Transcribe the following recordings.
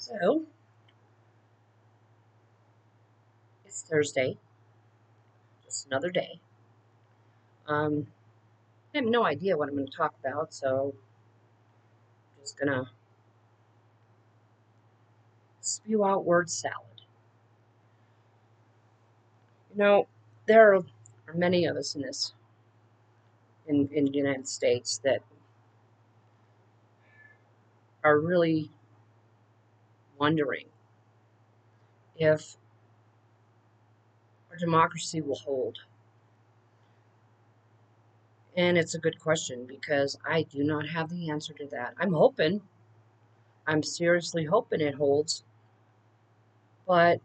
So it's Thursday, just another day. Um, I have no idea what I'm going to talk about, so I'm just going to spew out word salad. You know, there are many of us in in the United States that are really wondering if our democracy will hold. And it's a good question because I do not have the answer to that. I'm seriously hoping it holds, but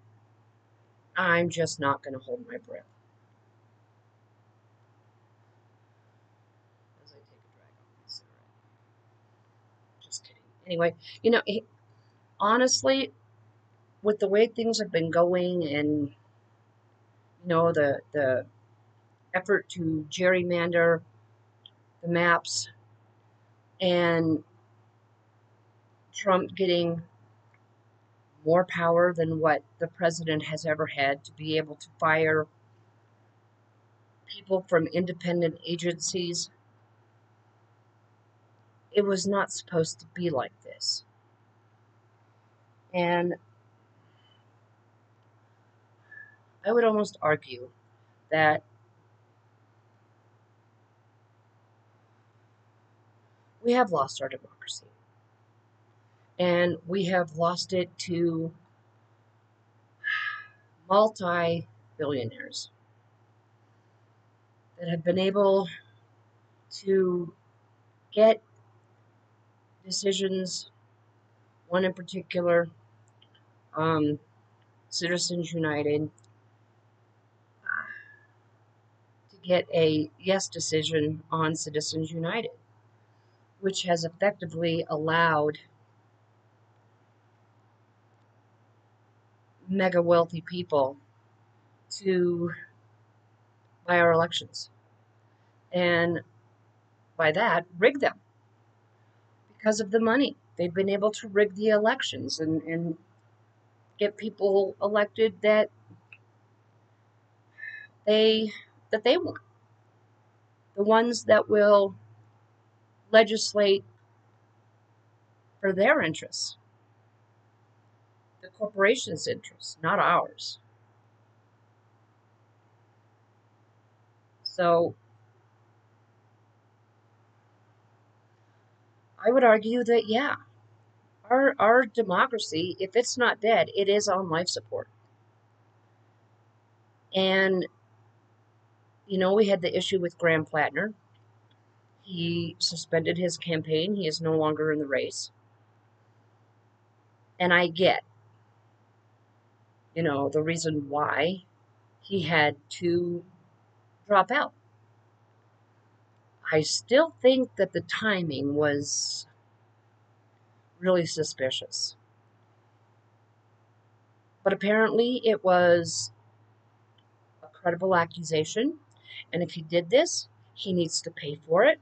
I'm just not going to hold my breath as I take a drag on my cigarette. Just kidding. Anyway, you know, honestly, with the way things have been going and the effort to gerrymander the maps and Trump getting more power than what the president has ever had to be able to fire people from independent agencies, it was not supposed to be like this. And I would almost argue that we have lost our democracy, and we have lost it to multi billionaires that have been able to get decisions, one in particular, um, Citizens United, to get a yes decision on Citizens United, which has effectively allowed mega wealthy people to buy our elections. And by that, rig them because of the money. They've been able to rig the elections and get people elected they that they want. The ones that will legislate for their interests, the corporation's interests, not ours. So I would argue that, yeah, our democracy, if it's not dead, it is on life support. And, we had the issue with Graham Plattner. He suspended his campaign. He is no longer in the race. And I get, the reason why he had to drop out. I still think that the timing was really suspicious. But apparently it was a credible accusation. And if he did this, he needs to pay for it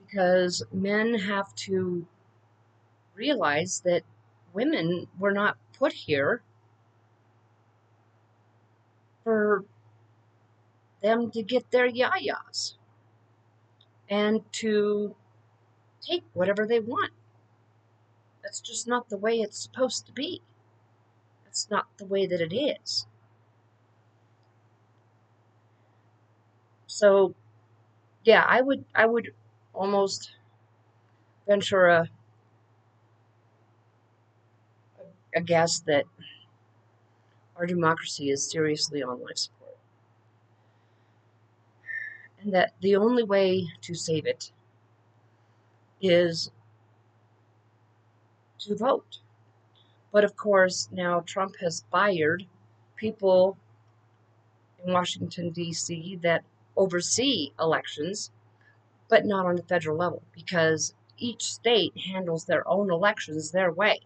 because men have to realize that women were not put here for them to get their yayas and to take whatever they want. That's just not the way it's supposed to be. That's not the way that it is. So, yeah, I would almost venture a guess that our democracy is seriously on life support, and that the only way to save it is to vote. But of course, now Trump has fired people in Washington, D.C. that oversee elections, but not on the federal level because each state handles their own elections their way.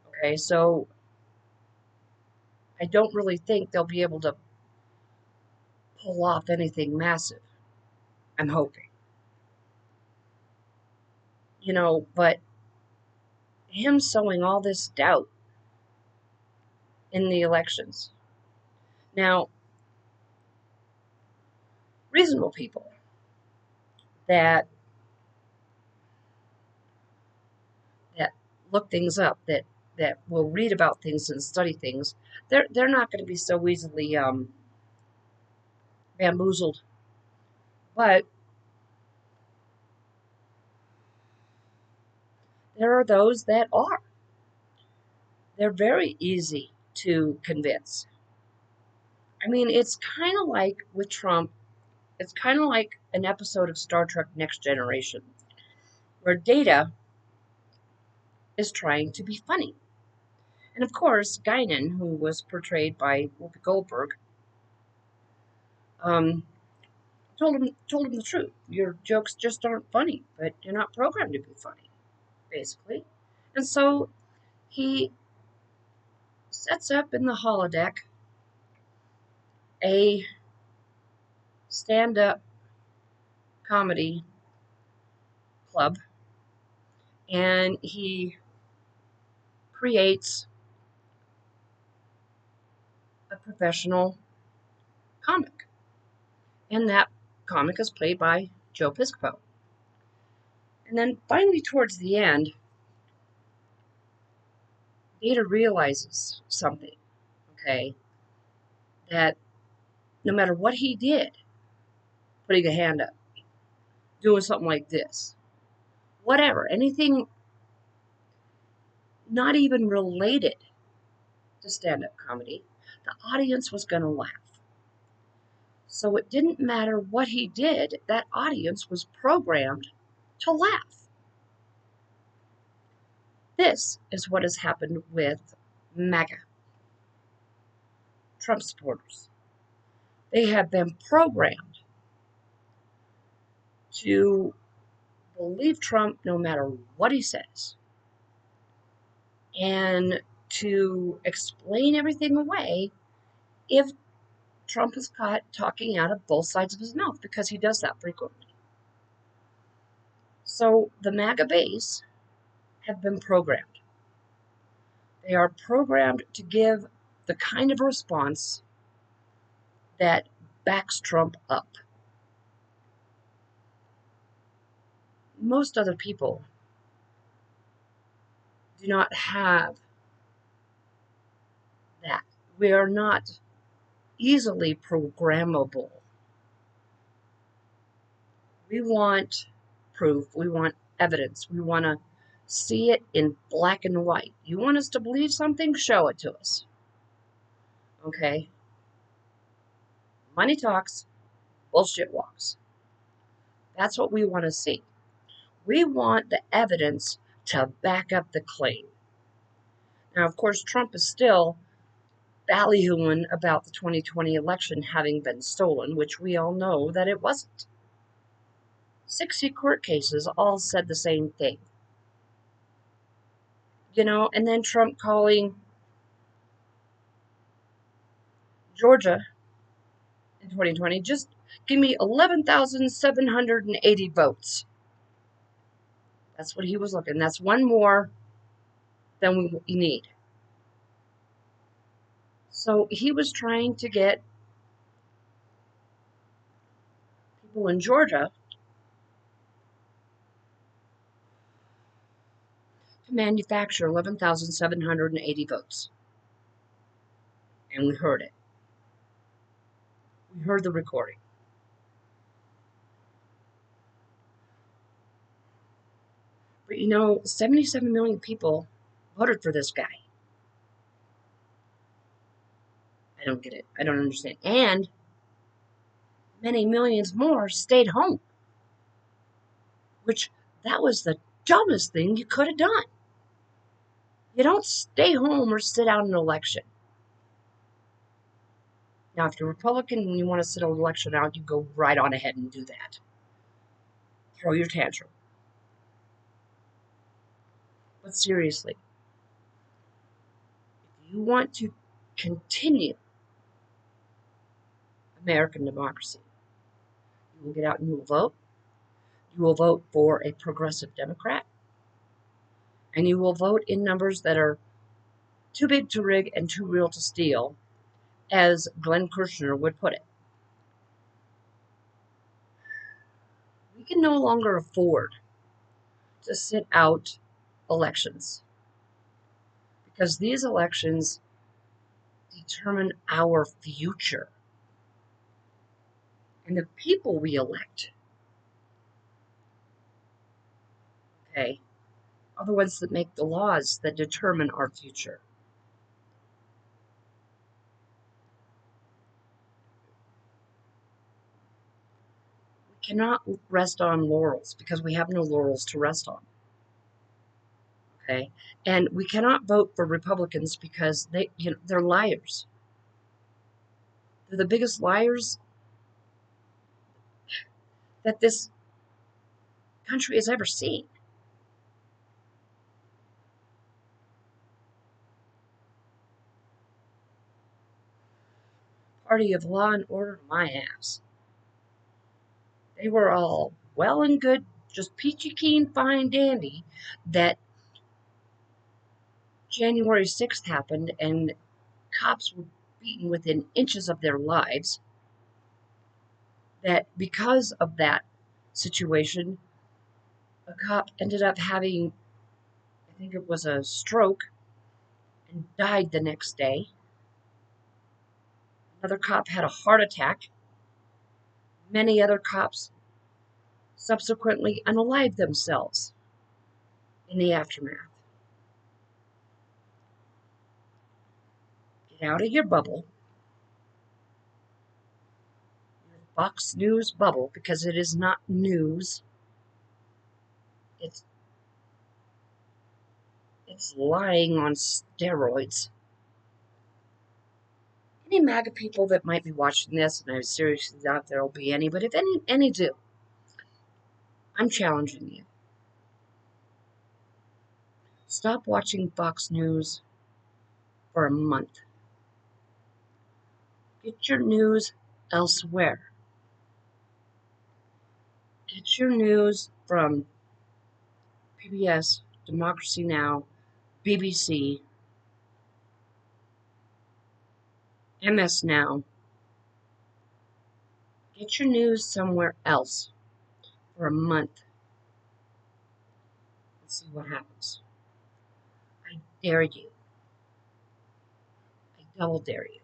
Okay, so I don't really think they'll be able to pull off anything massive. I'm hoping. But him sowing all this doubt in the elections. Now, reasonable people that that look things up, that will read about things and study things, they're not going to be so easily bamboozled. But there are those that are. They're very easy to convince. I mean, it's kind of like with Trump, it's kind of like an episode of Star Trek Next Generation, where Data is trying to be funny. And of course, Guinan, who was portrayed by Whoopi Goldberg, um, told him the truth. Your jokes just aren't funny, but you're not programmed to be funny, basically. And so he sets up in the holodeck a stand-up comedy club, and he creates a professional comic. And that comic is played by Joe Piscopo. And then finally, towards the end, Data realizes something, okay, that no matter what he did, putting a hand up, doing something like this, whatever, anything not even related to stand up comedy, the audience was going to laugh. So it didn't matter what he did, that audience was programmed to laugh. This is what has happened with MAGA, Trump supporters. They have been programmed to believe Trump no matter what he says, and to explain everything away if Trump is caught talking out of both sides of his mouth, because he does that frequently. So the MAGA base have been programmed. They are programmed to give the kind of response that backs Trump up. Most other people do not have that. We are not easily programmable. We want proof. We want evidence. We want to see it in black and white. You want us to believe something? Show it to us. Okay? Money talks, bullshit walks. That's what we want to see. We want the evidence to back up the claim. Now, of course, Trump is still ballyhooing about the 2020 election having been stolen, which we all know that it wasn't. 60 court cases all said the same thing. And then Trump calling Georgia in 2020, just give me 11,780 votes. That's what he was looking. That's one more than we need. So he was trying to get people in Georgia to manufacture 11,780 votes. And we heard it. We heard the recording. But 77 million people voted for this guy. I don't get it. I don't understand. And many millions more stayed home, which that was the dumbest thing you could have done. You don't stay home or sit out an election. Now, if you're Republican and you want to sit an election out, you go right on ahead and do that. Throw your tantrum. But seriously, if you want to continue American democracy, you will get out and you will vote. You will vote for a progressive Democrat. and you will vote in numbers that are too big to rig and too real to steal, as Glenn Kirshner would put it. We can no longer afford to sit out elections because these elections determine our future. And the people we elect, okay, are the ones that make the laws that determine our future. We cannot rest on laurels because we have no laurels to rest on. Okay, and we cannot vote for Republicans because they're liars. They're the biggest liars that this country has ever seen. Party of law and order, my ass. They were all well and good, just peachy keen, fine dandy that January 6th happened and cops were beaten within inches of their lives. That because of that situation, a cop ended up having, I think it was a stroke, and died the next day. Another cop had a heart attack. Many other cops subsequently unalived themselves in the aftermath. Get out of your bubble, your Fox News bubble, because it is not news. It's lying on steroids. Any MAGA people that might be watching this, and I seriously doubt there will be any, but if any do, I'm challenging you. Stop watching Fox News for a month. Get your news elsewhere. Get your news from PBS, Democracy Now!, BBC, MS Now. Get your news somewhere else for a month and see what happens. I dare you. I double dare you.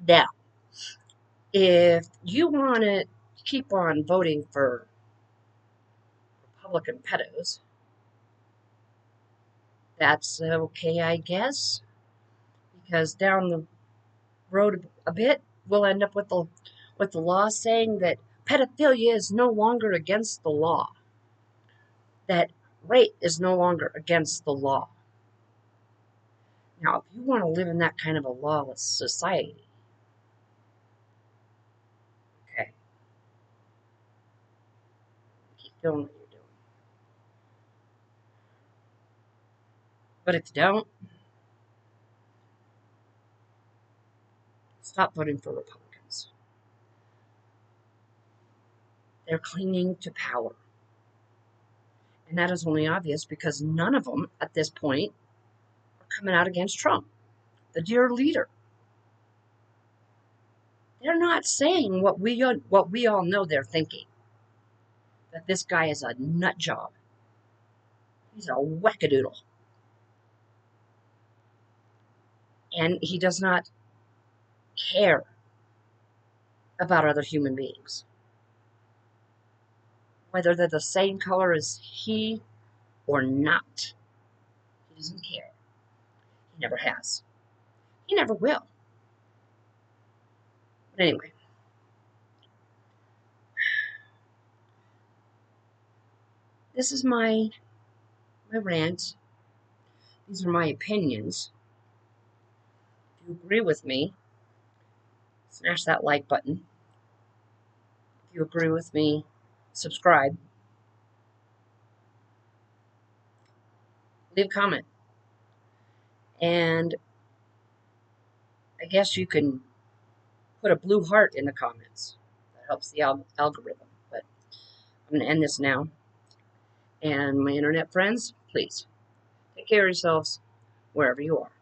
Now, if you want to keep on voting for Republican pedos, that's okay, I guess, because down the road a bit, we'll end up with the law saying that pedophilia is no longer against the law, that rape is no longer against the law. Now, if you want to live in that kind of a lawless society, okay, keep doing what you're doing. But if you don't, stop voting for Republicans. They're clinging to power. And that is only obvious because none of them at this point are coming out against Trump, the dear leader. They're not saying what we all know they're thinking. That this guy is a nut job. He's a wackadoodle. And he does not care about other human beings. Whether they're the same color as he or not. He doesn't care. He never has. He never will. But anyway. This is my rant. These are my opinions. If you agree with me, smash that like button. If you agree with me, subscribe. Leave a comment. And I guess you can put a blue heart in the comments. That helps the algorithm. But I'm going to end this now. And my internet friends, please take care of yourselves wherever you are.